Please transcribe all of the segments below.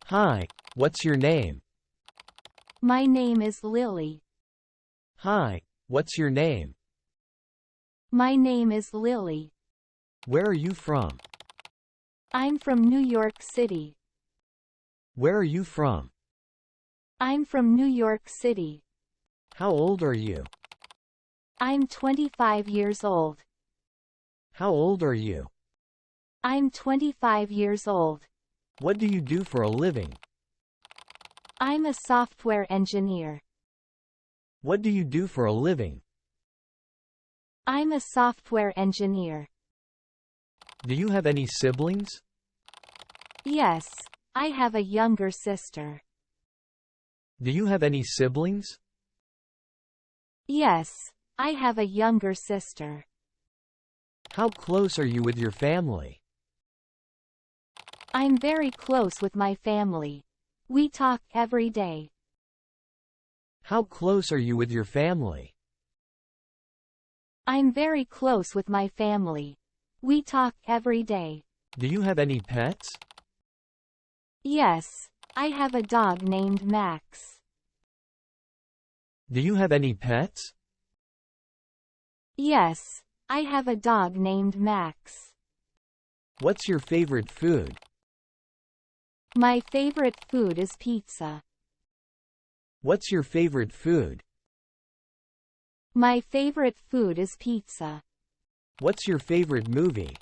Hi, what's your name? My name is Lily. Hi, what's your name? My name is Lily. Where are you from? I'm from New York City. Where are you from? I'm from New York City. How old are you? I'm 25 years old. How old are you? I'm 25 years old. What do you do for a living? I'm a software engineer. What do you do for a living? I'm a software engineer. Do you have any siblings? Yes, I have a younger sister. Do you have any siblings? Yes, I have a younger sister. How close are you with your family? I'm very close with my family. We talk every day. How close are you with your family? I'm very close with my family. We talk every day. Do you have any pets? Yes, I have a dog named Max. Do you have any pets? Yes, I have a dog named Max. What's your favorite food? My favorite food is pizza. What's your favorite food? My favorite food is pizza. What's your favorite movie?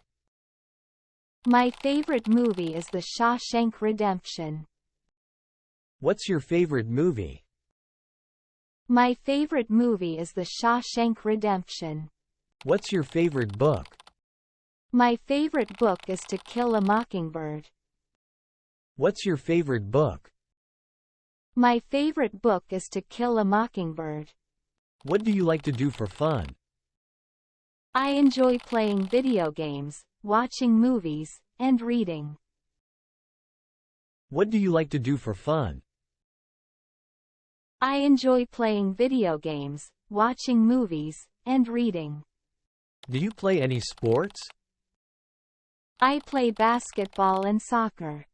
My favorite movie is The Shawshank Redemption. What's your favorite movie? My favorite movie is The Shawshank Redemption. What's your favorite book? My favorite book is To Kill a Mockingbird. What's your favorite book? My favorite book is To Kill a Mockingbird. What do you like to do for fun? I enjoy playing video games, watching movies, and reading. What do you like to do for fun? I enjoy playing video games, watching movies, and reading. Do you play any sports? I play basketball and soccer.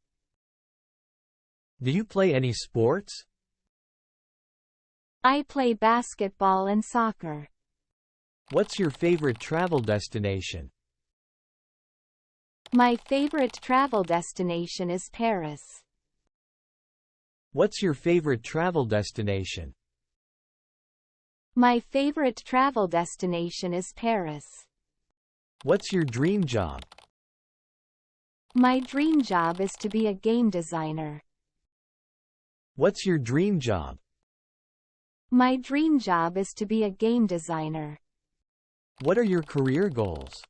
Do you play any sports? I play basketball and soccer. What's your favorite travel destination? My favorite travel destination is Paris. What's your favorite travel destination? My favorite travel destination is Paris. What's your dream job? My dream job is to be a game designer. What's your dream job? My dream job is to be a game designer. What are your career goals?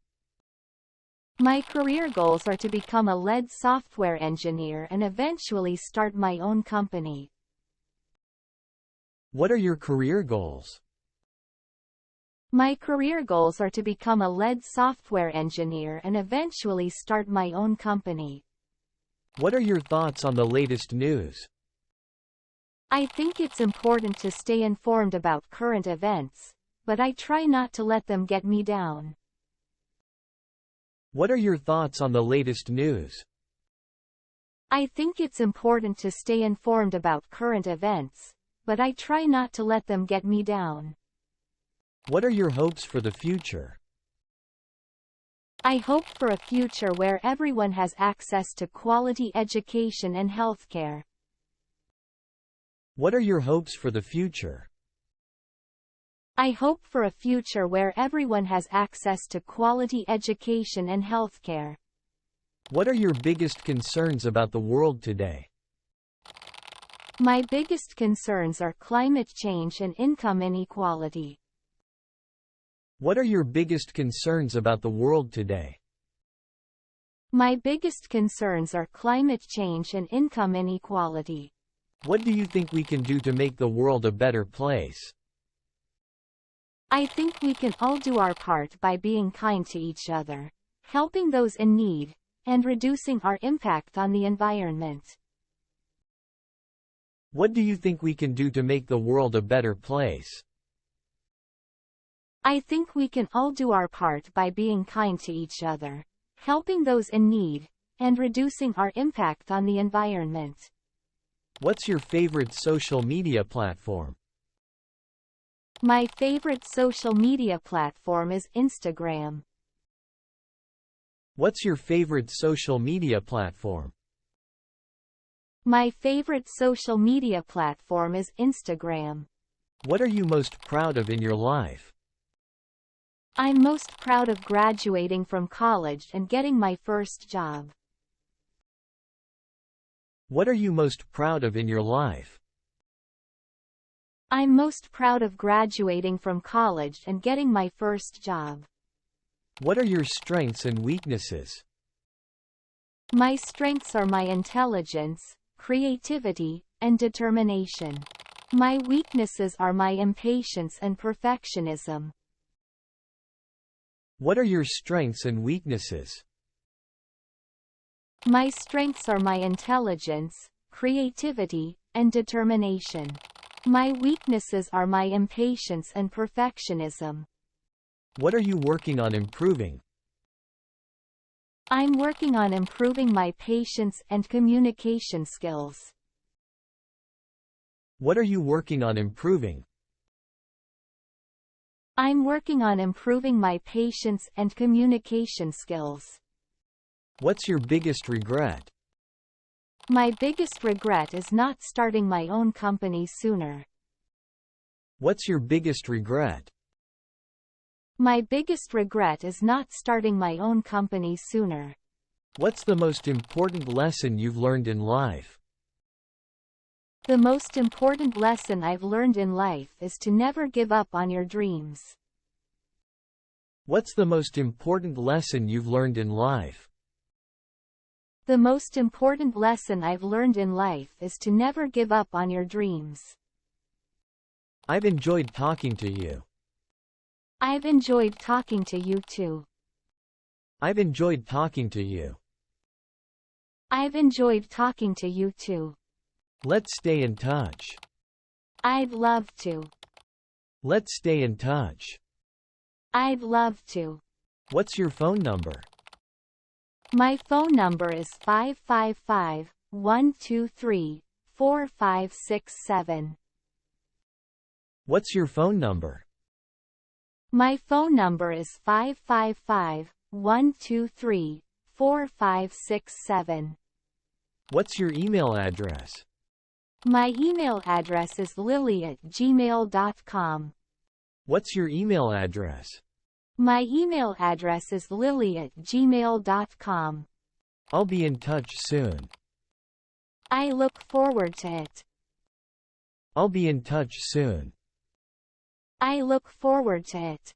My career goals are to become a lead software engineer and eventually start my own company. What are your career goals? My career goals are to become a lead software engineer and eventually start my own company. What are your thoughts on the latest news? I think it's important to stay informed about current events, but I try not to let them get me down. What are your thoughts on the latest news? I think it's important to stay informed about current events, but I try not to let them get me down. What are your hopes for the future? I hope for a future where everyone has access to quality education and healthcare. What are your hopes for the future? I hope for a future where everyone has access to quality education and healthcare. What are your biggest concerns about the world today? My biggest concerns are climate change and income inequality. What are your biggest concerns about the world today? My biggest concerns are climate change and income inequality. What do you think we can do to make the world a better place? I think we can all do our part by being kind to each other, helping those in need, and reducing our impact on the environment. What do you think we can do to make the world a better place? I think we can all do our part by being kind to each other, helping those in need, and reducing our impact on the environment. What's your favorite social media platform? My favorite social media platform is Instagram. What's your favorite social media platform? My favorite social media platform is Instagram. What are you most proud of in your life? I'm most proud of graduating from college and getting my first job. What are you most proud of in your life? I'm most proud of graduating from college and getting my first job. What are your strengths and weaknesses? My strengths are my intelligence, creativity, and determination. My weaknesses are my impatience and perfectionism. What are your strengths and weaknesses? My strengths are my intelligence, creativity, and determination. My weaknesses are my impatience and perfectionism. What are you working on improving? I'm working on improving my patience and communication skills. What are you working on improving? I'm working on improving my patience and communication skills. What's your biggest regret? My biggest regret is not starting my own company sooner. What's your biggest regret? My biggest regret is not starting my own company sooner. What's the most important lesson you've learned in life? The most important lesson I've learned in life is to never give up on your dreams. What's the most important lesson you've learned in life? The most important lesson I've learned in life is to never give up on your dreams. I've enjoyed talking to you. I've enjoyed talking to you too. I've enjoyed talking to you. I've enjoyed talking to you too. Let's stay in touch. I'd love to. Let's stay in touch. I'd love to. What's your phone number? My phone number is 555-123-4567. What's your phone number? My phone number is 555-123-4567. What's your email address? My email address is lily@gmail.com. What's your email address? My email address is lily@gmail.com. I'll be in touch soon. I look forward to it. I'll be in touch soon. I look forward to it.